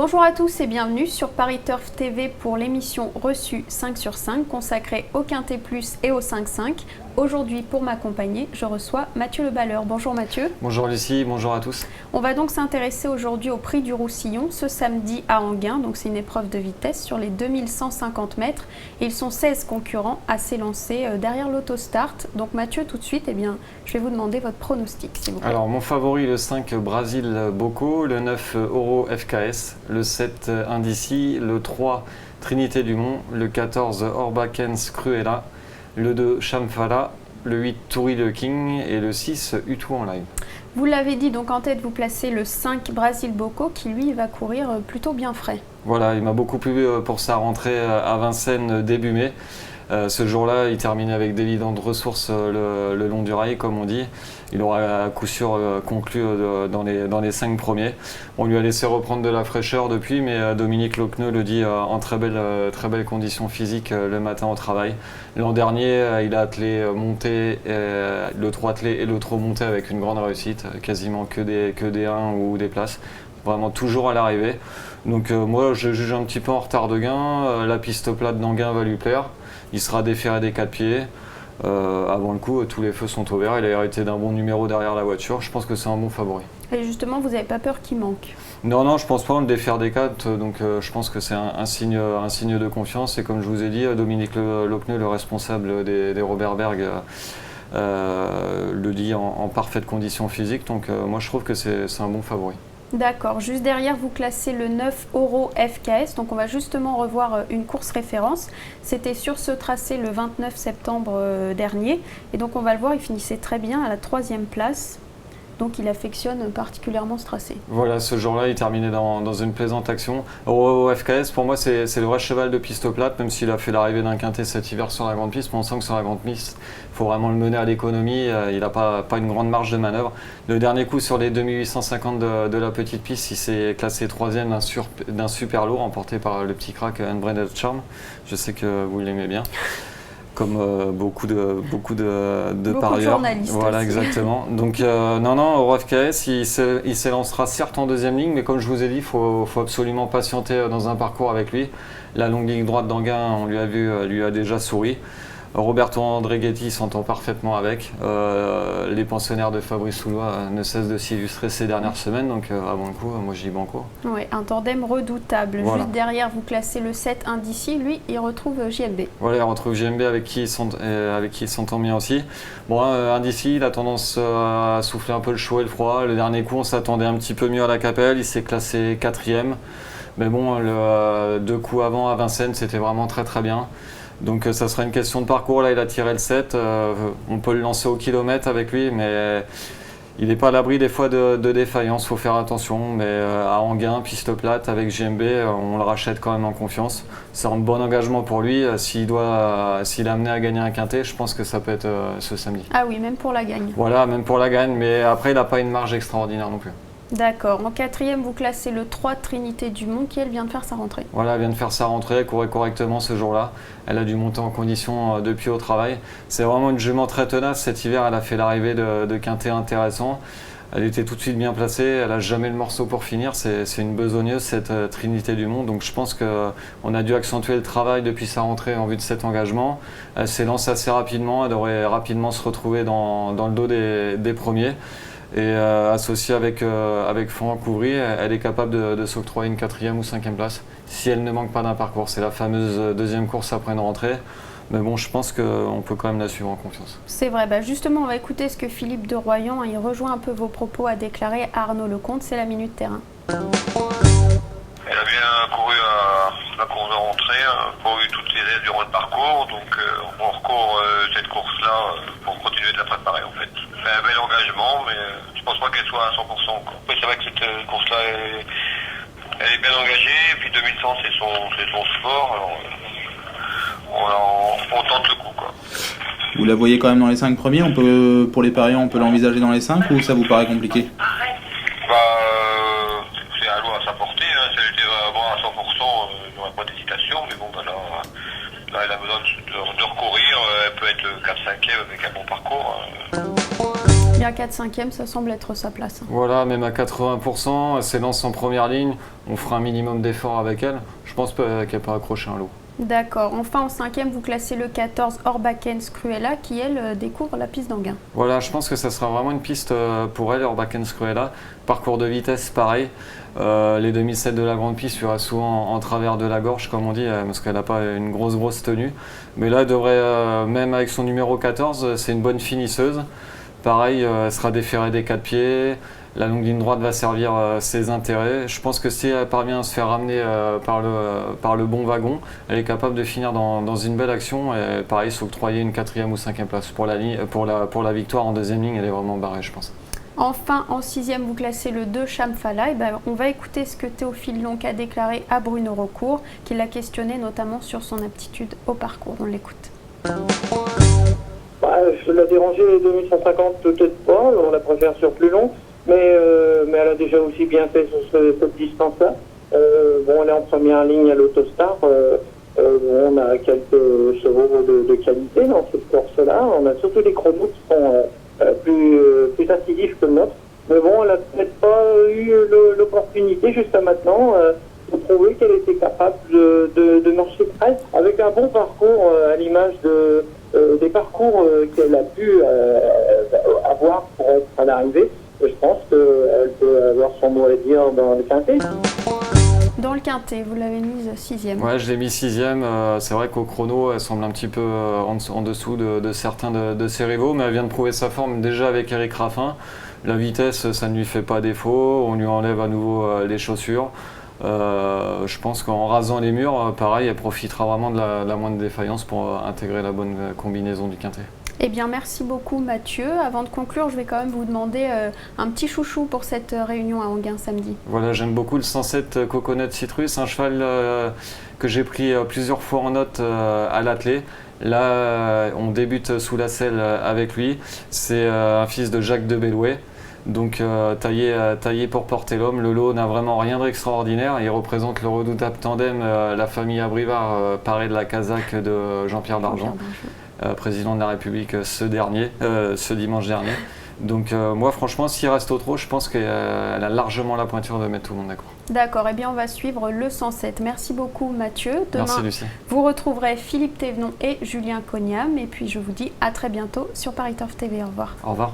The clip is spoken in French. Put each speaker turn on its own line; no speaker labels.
Bonjour à tous et bienvenue sur Paris Turf TV pour l'émission Reçue 5 sur 5 consacrée au Quintet Plus et au 5-5. Aujourd'hui, pour m'accompagner, je reçois Mathieu Le Balleur. Bonjour Mathieu.
Bonjour Lucie, bonjour à tous.
On va donc s'intéresser aujourd'hui au prix du Roussillon ce samedi à Enghien. Donc c'est une épreuve de vitesse sur les 2150 mètres. Et ils sont 16 concurrents à s'élancer derrière l'autostart. Donc Mathieu, tout de suite, je vais vous demander votre pronostic, s'il vous plaît.
Alors mon favori, le 5 Brasil Bocco, le 9 Oro FKS, le 7 Indici, le 3 Trinité du Mont, le 14 Orbakens Cruella, le 2 Chamfala, le 8 Toury le King et le 6 Utu en live.
Vous l'avez dit, donc en tête vous placez le 5 Brasil Bocco qui lui va courir plutôt bien frais.
Voilà, il m'a beaucoup plu pour sa rentrée à Vincennes début mai. Ce jour-là, il terminait avec d'évidentes ressources le long du rail, comme on dit. Il aura à coup sûr conclu dans les 5 premiers. On lui a laissé reprendre de la fraîcheur depuis, mais Dominique Lochneux le dit en très belle condition physique le matin au travail. L'an dernier, il a attelé monté, le 3 attelé et le trot monté avec une grande réussite, quasiment que des 1 ou des places. Vraiment toujours à l'arrivée. Donc moi, je juge un petit peu en retard de gain. La piste plate d'Enghien va lui plaire. Il sera déféré des 4 pieds. Avant le coup, tous les feux sont ouverts. Il a hérité d'un bon numéro derrière la voiture. Je pense que c'est un bon favori.
Et justement, vous n'avez pas peur qu'il manque?
Non, je pense pas. On le défaire des 4. Donc je pense que c'est un signe de confiance. Et comme je vous ai dit, Dominique Lochneux, le responsable des Robert Berg, le dit en parfaite condition physique. Donc moi, je trouve que c'est un bon favori.
D'accord. Juste derrière, vous classez le 9 Oro FKS. Donc, on va justement revoir une course référence. C'était sur ce tracé le 29 septembre dernier. Et donc, on va le voir, il finissait très bien à la 3e place. Donc, il affectionne particulièrement ce tracé.
Voilà, ce jour-là, il terminait dans une plaisante action. Au FKS, pour moi, c'est le vrai cheval de piste plate, même s'il a fait l'arrivée d'un quintet cet hiver sur la grande piste. Mais on sent que sur la grande piste, il faut vraiment le mener à l'économie. Il n'a pas une grande marge de manœuvre. Le dernier coup, sur les 2850 de la petite piste, il s'est classé 3e d'un super lourd, emporté par le petit crack Unbranded Charm. Je sais que vous l'aimez bien. Comme beaucoup de parieurs.
Journalistes.
Voilà,
aussi.
Exactement. Donc non, au FKS, il s'élancera certes en 2e ligne, mais comme je vous ai dit, il faut absolument patienter dans un parcours avec lui. La longue ligne droite d'Enghien, on lui a déjà souri. Roberto Andreghetti s'entend parfaitement avec. Les pensionnaires de Fabrice Soulois ne cessent de s'illustrer ces dernières semaines, donc avant le coup, moi je dis banco.
Oui, un tandem redoutable.
Voilà.
Juste derrière, vous classez le 7 Indici. Lui, il retrouve JMB.
Voilà, il retrouve JMB avec qui il s'entend bien aussi. Bon, Indici, il a tendance à souffler un peu le chaud et le froid. Le dernier coup, on s'attendait un petit peu mieux à la Capelle. Il s'est classé 4e. Mais bon, 2 coups avant à Vincennes, c'était vraiment très bien. Donc ça sera une question de parcours. Là, il a tiré le 7. On peut le lancer au kilomètre avec lui, mais il n'est pas à l'abri des fois de défaillance. Il faut faire attention. Mais à Enghien, piste plate, avec JMB, on le rachète quand même en confiance. C'est un bon engagement pour lui. S'il est amené à gagner un quintet, je pense que ça peut être ce samedi.
Ah oui, même pour la gagne.
Voilà, même pour la gagne. Mais après, il n'a pas une marge extraordinaire non plus.
D'accord. En 4e, vous classez le 3 Trinité du Mont qui, elle, vient de faire sa rentrée.
Voilà, elle vient de faire sa rentrée, elle courait correctement ce jour-là. Elle a dû monter en condition depuis au travail. C'est vraiment une jument très tenace. Cet hiver, elle a fait l'arrivée de quintets intéressants. Elle était tout de suite bien placée, elle n'a jamais le morceau pour finir. C'est une besogneuse, cette Trinité du Mont. Donc je pense qu'on a dû accentuer le travail depuis sa rentrée en vue de cet engagement. Elle s'élance assez rapidement, elle devrait rapidement se retrouver dans le dos des premiers. Et associée avec Franck Couvry, elle est capable de s'octroyer une 4e ou 5e place si elle ne manque pas d'un parcours. C'est la fameuse 2e course après une rentrée. Mais bon, je pense qu'on peut quand même la suivre en confiance.
C'est vrai. Justement, on va écouter ce que Philippe de Royan, il rejoint un peu vos propos, a déclaré à Arnaud Lecomte. C'est la Minute Terrain.
Elle a bien couru la course de rentrée, pas eu toutes les aides durant le parcours, donc on recourt cette course-là pour continuer de la préparer en fait. C'est un bel engagement, mais je pense pas qu'elle soit à 100%. Après, c'est vrai que cette course-là, elle est bien engagée, et puis 2100 c'est son sport, alors on tente le coup, quoi.
Vous la voyez quand même dans les 5 premiers, pour les parieurs, on peut l'envisager dans les 5 ou ça vous paraît compliqué?
C'est à l'eau à sa portée, si elle était vraiment à 100%, il n'y aurait pas d'hésitation, mais bon, là elle a besoin de recourir, elle peut être 4-5e avec un bon parcours.
Bien 4/5e, ça semble être sa place.
Voilà, même à 80%, s'élance en première ligne, on fera un minimum d'effort avec elle. Je pense qu'elle peut accrocher un lot.
D'accord. Enfin, en 5e, vous classez le 14 Orbakens Cruella qui, elle, découvre la piste d'Anguin.
Voilà, je pense que ça sera vraiment une piste pour elle, Orbakens Cruella. Parcours de vitesse, pareil. Les 2007 de la grande piste, il y aura souvent en travers de la gorge, comme on dit, parce qu'elle n'a pas une grosse tenue. Mais là, elle devrait, même avec son numéro 14, c'est une bonne finisseuse. Pareil, elle sera déférée des 4 pieds. La longue ligne droite va servir ses intérêts. Je pense que si elle parvient à se faire ramener par le bon wagon, elle est capable de finir dans une belle action et pareil s'octroyer une 4e ou 5e place. Pour la victoire en 2e ligne, elle est vraiment barrée, je pense.
Enfin, en 6e, vous classez le 2 Chamfala. Et ben, on va écouter ce que Théophile Lonc a déclaré à Bruno Recourt, qui l'a questionné notamment sur son aptitude au parcours. On l'écoute.
Je l'ai dérangé les 2150, peut-être pas, on la préfère sur plus long. Mais elle a déjà aussi bien fait sur cette distance-là. Elle est en première ligne à l'Autostar. On a quelques chevaux de qualité dans cette course-là. On a surtout des chronos qui sont plus incisifs que le nôtre. Mais bon, elle n'a peut-être pas eu l'opportunité jusqu'à maintenant de prouver qu'elle était capable de marcher près avec un bon parcours à l'image des parcours qu'elle a pu avoir pour être à l'arrivée. Je pense qu'elle peut avoir son mot à dire dans le quintet.
Dans le quintet, vous l'avez mise 6e.
Ouais, je l'ai mis 6e. C'est vrai qu'au chrono, elle semble un petit peu en dessous de certains de ses rivaux, mais elle vient de prouver sa forme déjà avec Eric Raffin. La vitesse, ça ne lui fait pas défaut. On lui enlève à nouveau les chaussures. Je pense qu'en rasant les murs, pareil, elle profitera vraiment de la moindre défaillance pour intégrer la bonne combinaison du quintet.
Eh bien, merci beaucoup Mathieu. Avant de conclure, je vais quand même vous demander un petit chouchou pour cette réunion à Anguin samedi.
Voilà, j'aime beaucoup le 107 Coconut Citrus, un cheval que j'ai pris plusieurs fois en note à l'attelé. Là, on débute sous la selle avec lui. C'est un fils de Jacques de Bellouet. Donc taillé pour porter l'homme. Le lot n'a vraiment rien d'extraordinaire. Il représente le redoutable tandem, la famille Abrivard, paré de la casaque de Jean-Pierre Dargent, président de la République ce dimanche dernier. Donc moi franchement, s'il reste au trot, je pense qu'elle a largement la pointure de mettre tout le monde d'accord.
D'accord, eh bien on va suivre le 107. Merci beaucoup Mathieu. Demain,
merci Lucie.
Vous retrouverez Philippe Thévenon et Julien Cognam. Et puis je vous dis à très bientôt sur Paris Turf TV. Au revoir.
Au revoir.